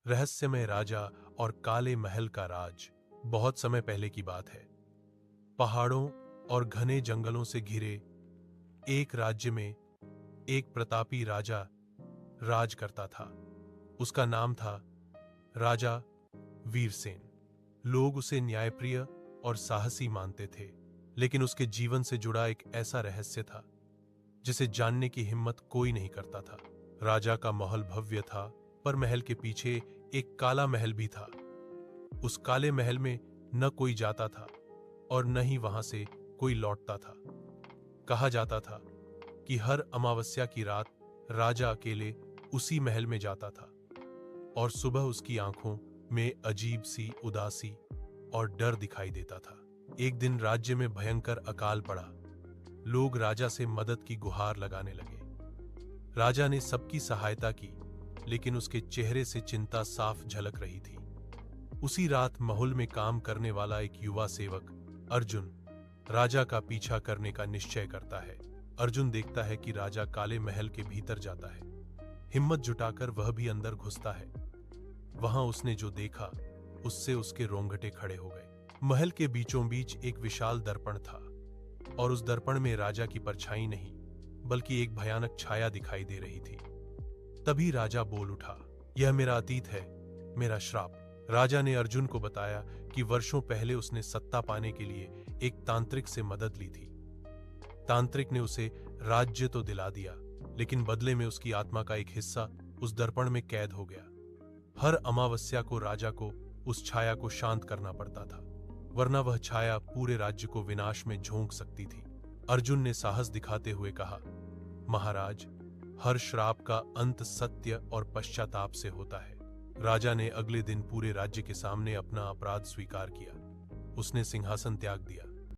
रहस्यमय राजा और काले महल का राज। बहुत समय पहले की बात है। पहाड़ों और घने जंगलों से घिरे एक राज्य में एक प्रतापी राजा राज करता था। उसका नाम था राजा वीरसेन। लोग उसे न्यायप्रिय और साहसी मानते थे, लेकिन उसके जीवन से जुड़ा एक ऐसा रहस्य था जिसे जानने की हिम्मत कोई नहीं करता था। राजा का महल भव्य था, पर महल के पीछे एक काला महल भी था। उस काले महल में न कोई जाता था और न ही वहां से कोई लौटता था। कहा जाता था कि हर अमावस्या की रात राजा अकेले उसी महल में जाता था और सुबह उसकी आंखों में अजीब सी उदासी और डर दिखाई देता था। एक दिन राज्य में भयंकर अकाल पड़ा। लोग राजा से मदद की गुहार लगाने लगे। राजा ने सबकी सहायता की, लेकिन उसके चेहरे से चिंता साफ झलक रही थी। उसी रात महल में काम करने वाला एक युवा सेवक अर्जुन राजा का पीछा करने का निश्चय करता है। अर्जुन देखता है कि राजा काले महल के भीतर जाता है। हिम्मत जुटाकर वह भी अंदर घुसता है। वहां उसने जो देखा, उससे उसके रोंगटे खड़े हो गए। महल के बीचों बीच एक विशाल दर्पण था और उस दर्पण में राजा की परछाई नहीं, बल्कि एक भयानक छाया दिखाई दे रही थी। तभी राजा बोल उठा, यह मेरा अतीत है, मेरा श्राप। राजा ने अर्जुन को बताया कि वर्षों पहले उसने सत्ता पाने के लिए एक तांत्रिक से मदद ली थी। तांत्रिक ने उसे राज्य तो दिला दिया, लेकिन बदले में उसकी आत्मा का एक हिस्सा उस दर्पण में कैद हो गया। हर अमावस्या को राजा को उस छाया को शांत करना पड़ता था, वरना वह छाया पूरे राज्य को विनाश में झोंक सकती थी। अर्जुन ने साहस दिखाते हुए कहा, महाराज, हर श्राप का अंत सत्य और पश्चाताप से होता है। राजा ने अगले दिन पूरे राज्य के सामने अपना अपराध स्वीकार किया। उसने सिंहासन त्याग दिया